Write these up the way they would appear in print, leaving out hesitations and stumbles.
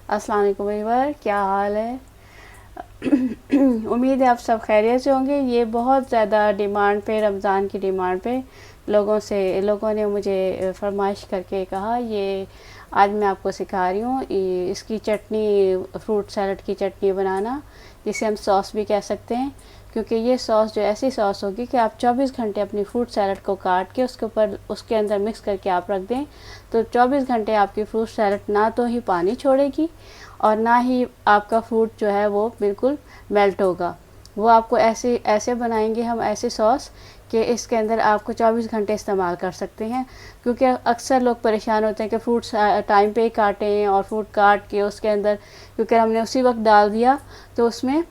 अस्सलाम वालेकुम व्यूअर, क्या हाल है। उम्मीद है आप सब खैरियत से होंगे। ये बहुत ज़्यादा डिमांड पे, रमज़ान की डिमांड पे लोगों ने मुझे फरमाइश करके कहा, ये आज मैं आपको सिखा रही हूँ इसकी चटनी, फ्रूट सैलड की चटनी बनाना, जिसे हम सॉस भी कह सकते हैं। क्योंकि ये सॉस जो ऐसी सॉस होगी कि आप 24 घंटे अपनी फ्रूट सैलड को काट के उसके ऊपर उसके अंदर मिक्स करके आप रख दें, तो 24 घंटे आपकी फ्रूट सैलड ना तो ही पानी छोड़ेगी और ना ही आपका फ्रूट जो है वो बिल्कुल मेल्ट होगा। वो आपको ऐसे ऐसे बनाएंगे हम, ऐसे सॉस कि इसके अंदर आपको 24 घंटे इस्तेमाल कर सकते हैं। क्योंकि अक्सर लोग परेशान होते हैं कि फ्रूट्स टाइम पे ही काटें और फ्रूट काट के उसके अंदर, क्योंकि हमने उसी वक्त डाल दिया तो उसमें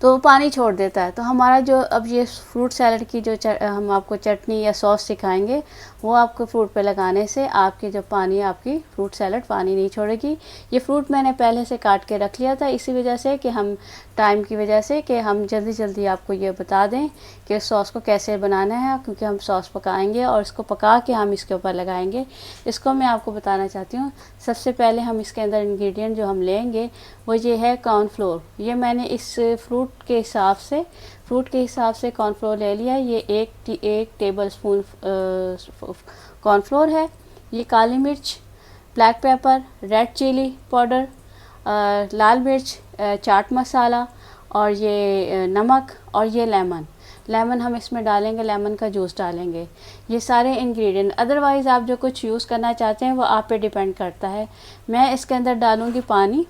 तो वो पानी छोड़ देता है। तो हमारा जो अब ये फ्रूट सैलड की जो हम आपको चटनी या सॉस सिखाएंगे, वो आपको फ्रूट पे लगाने से आपकी जो पानी, आपकी फ्रूट सैलड पानी नहीं छोड़ेगी। ये फ्रूट मैंने पहले से काट के रख लिया था, इसी वजह से कि हम टाइम की वजह से कि हम जल्दी जल्दी आपको ये बता दें कि सॉस को कैसे बनाना है, क्योंकि हम सॉस पकाएंगे और इसको पका के हम इसके ऊपर लगाएंगे। इसको मैं आपको बताना चाहती हूँ। सबसे पहले हम इसके अंदर इंग्रेडिएंट जो हम लेंगे वो ये है कॉर्नफ्लोर। ये मैंने इस फ्रूट के हिसाब से कॉर्नफ्लोर ले लिया। ये एक टेबल स्पून कॉर्नफ्लोर है। ये काली मिर्च, black pepper, red chili powder, लाल मिर्च, चाट मसाला और ये नमक और ये लेमन हम इसमें डालेंगे, लेमन का जूस डालेंगे। ये सारे इंग्रेडिएंट, अदरवाइज़ आप जो कुछ यूज़ करना चाहते हैं वो आप पे डिपेंड करता है। मैं इसके अंदर डालूँगी पानी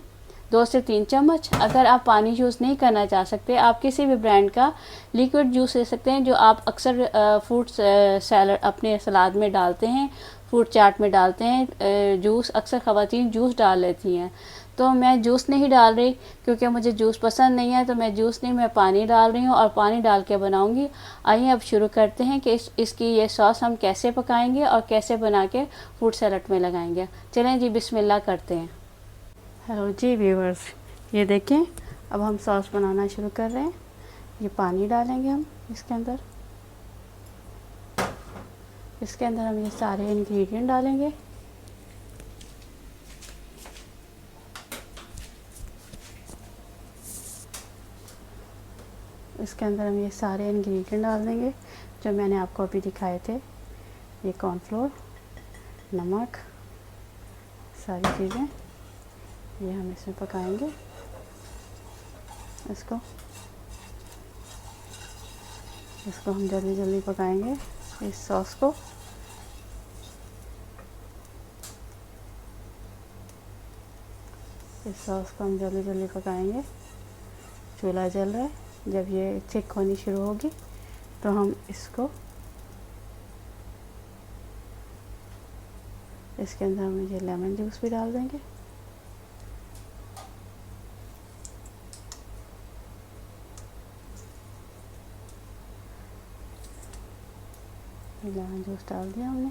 2 से 3 चम्मच। अगर आप पानी यूज़ नहीं करना चाह सकते, आप किसी भी ब्रांड का लिक्विड जूस ले सकते हैं, जो आप अक्सर फ्रूट सैलड अपने सलाद में डालते हैं, फ्रूट चाट में डालते हैं। जूस अक्सर ख़वातीन जूस डाल लेती हैं, तो मैं जूस नहीं डाल रही क्योंकि मुझे जूस पसंद नहीं है। तो मैं जूस नहीं, मैं पानी डाल रही हूँ और पानी डाल के बनाऊँगी। आइए अब शुरू करते हैं कि इसकी ये सॉस हम कैसे पकाएंगे और कैसे बना के फ्रूट सैलड में लगाएंगे। चलें जी, बिस्मिल्लाह करते हैं। हेलो जी व्यूअर्स, ये देखें, अब हम सॉस बनाना शुरू कर रहे हैं। ये पानी डालेंगे हम इसके अंदर हम ये सारे इंग्रेडिएंट डालेंगे। इसके अंदर हम ये सारे इंग्रेडिएंट डाल देंगे जो मैंने आपको अभी दिखाए थे। ये कॉर्नफ्लोर, नमक, सारी चीज़ें ये हम इसमें पकाएंगे। इसको हम जल्दी जल्दी पकाएंगे, इस सॉस को। हम जल्दी जल्दी पकाएंगे। चूल्हा जल रहा है। जब ये थिक होनी शुरू होगी तो हम इसके अंदर हम ये लेमन जूस भी डाल देंगे। लेमन जूस डाल दिया हमने।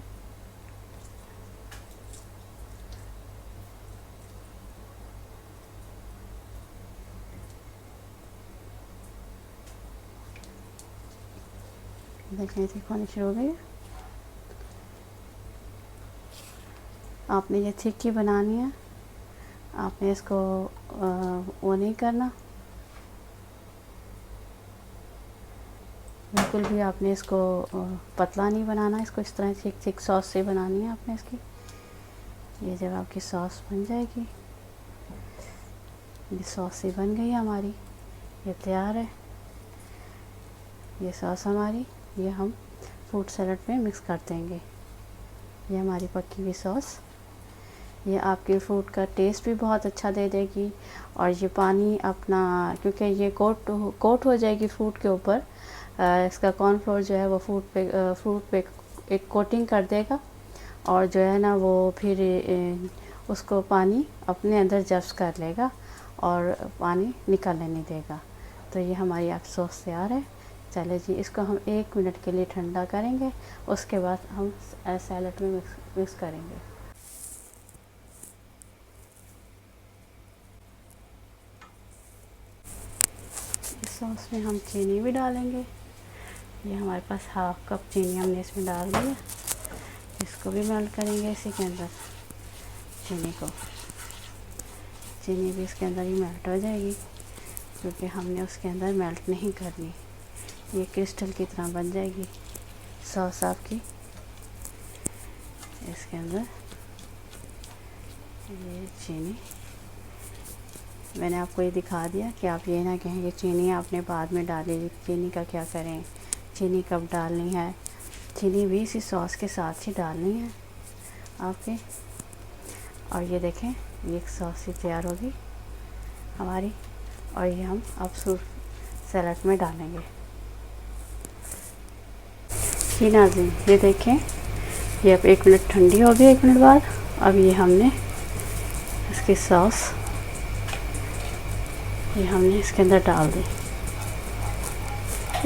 देखिए थिक होनी शुरू हो गई। आपने ये थिक ही बनानी है, आपने इसको वो नहीं करना, बिल्कुल भी आपने इसको पतला नहीं बनाना। इसको इस तरह थिक सॉस से बनानी है आपने इसकी। ये जब आपकी सॉस बन जाएगी, ये सॉस ही बन गई हमारी, ये तैयार है। ये सॉस हमारी, ये हम फ्रूट सैलड में मिक्स कर देंगे। ये हमारी पकी हुई सॉस, ये आपके फ्रूट का टेस्ट भी बहुत अच्छा दे देगी। और ये पानी अपना, क्योंकि ये कोट हो जाएगी फ्रूट के ऊपर, इसका कॉर्नफ्लोर जो है वो फ्रूट पे एक कोटिंग कर देगा और जो है ना वो फिर उसको पानी अपने अंदर जब्स कर लेगा और पानी निकलने नहीं देगा। तो ये हमारी अब सॉस तैयार है। चले जी, इसको हम 1 मिनट के लिए ठंडा करेंगे, उसके बाद हम सैलड में मिक्स करेंगे। इस सॉस में हम चीनी भी डालेंगे। ये हमारे पास 1/2 कप चीनी हमने इसमें डाल दी है। इसको भी मेल्ट करेंगे इसी के अंदर, चीनी को। चीनी भी इसके अंदर ही मेल्ट हो जाएगी, क्योंकि हमने उसके अंदर मेल्ट नहीं करनी। ये क्रिस्टल की तरह बन जाएगी सॉस आपकी। इसके अंदर ये चीनी मैंने आपको ये दिखा दिया कि आप ये ना कहें कि चीनी आपने बाद में डाली, चीनी का क्या करें, चीनी कब डालनी है। चीनी भी इसी सॉस के साथ ही डालनी है आपके। और ये देखें, ये एक सॉस ही तैयार होगी हमारी, और ये हम अब फ्रूट सैलड में डालेंगे। जी नाज़रीन, ये देखें, ये अब 1 मिनट ठंडी हो गई। 1 मिनट बाद अब ये हमने इसकी सॉस ये हमने इसके अंदर डाल दी।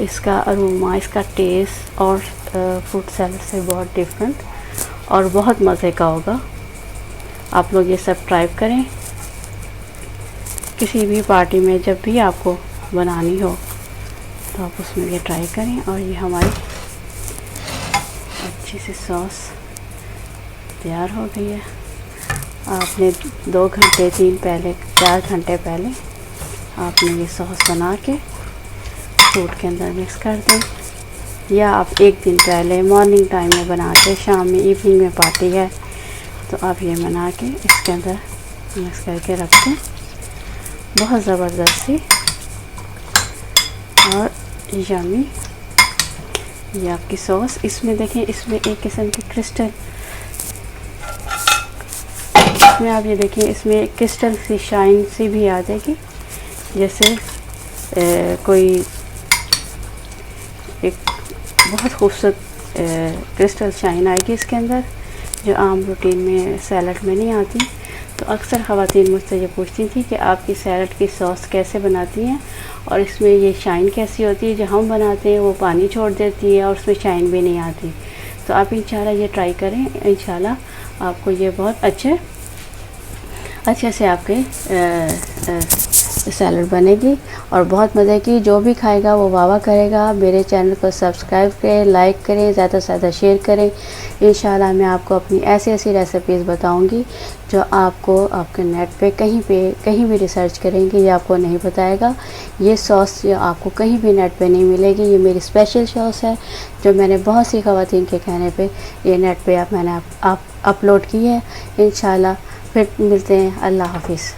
इसका अरोमा, इसका टेस्ट और फ्रूट सैलड से बहुत डिफरेंट और बहुत मज़े का होगा। आप लोग ये सब ट्राई करें किसी भी पार्टी में, जब भी आपको बनानी हो तो आप उसमें ये ट्राई करें। और ये हमारी अच्छी सी सॉस तैयार हो गई है। आपने 2 घंटे 3 पहले 4 घंटे पहले आपने ये सॉस बना के फ्रूट के अंदर मिक्स कर दें, या आप 1 दिन पहले मॉर्निंग टाइम में बना के शाम में इवनिंग में पार्टी है तो आप ये बना के इसके अंदर मिक्स करके रख दें। बहुत ज़बरदस्ती और यम्मी ये आपकी सॉस। इसमें देखें, इसमें एक किस्म की क्रिस्टल, इसमें आप ये देखें, इसमें एक क्रिस्टल सी शाइन सी भी आ जाएगी, जैसे कोई एक बहुत खूबसूरत क्रिस्टल शाइन आएगी इसके अंदर, जो आम रूटीन में सैलड में नहीं आती। तो अक्सर ख़वातीन मुझसे ये पूछती थी कि आपकी सैलड की सॉस कैसे बनाती हैं और इसमें ये शाइन कैसी होती है। जो हम बनाते हैं वो पानी छोड़ देती है और उसमें शाइन भी नहीं आती। तो आप इंशाल्लाह ये ट्राई करें, इंशाल्लाह आपको ये बहुत अच्छे से आपके सैलड बनेगी और बहुत मज़े की। जो भी खाएगा वो वाह वाह करेगा। मेरे चैनल को सब्सक्राइब करें, लाइक करें, ज़्यादा से ज़्यादा शेयर करें। इंशाल्लाह मैं आपको अपनी ऐसी रेसिपीज़ बताऊंगी जो आपको आपके नेट पे कहीं भी रिसर्च करेंगे ये आपको नहीं बताएगा। ये सॉस जो आपको कहीं भी नेट पे नहीं मिलेगी, ये मेरी स्पेशल सॉस है जो मैंने बहुत सी ख़वातीन के कहने पे ये नेट पे मैंने अपलोड की है। इंशाल्लाह फिर मिलते हैं। अल्लाह हाफिज़।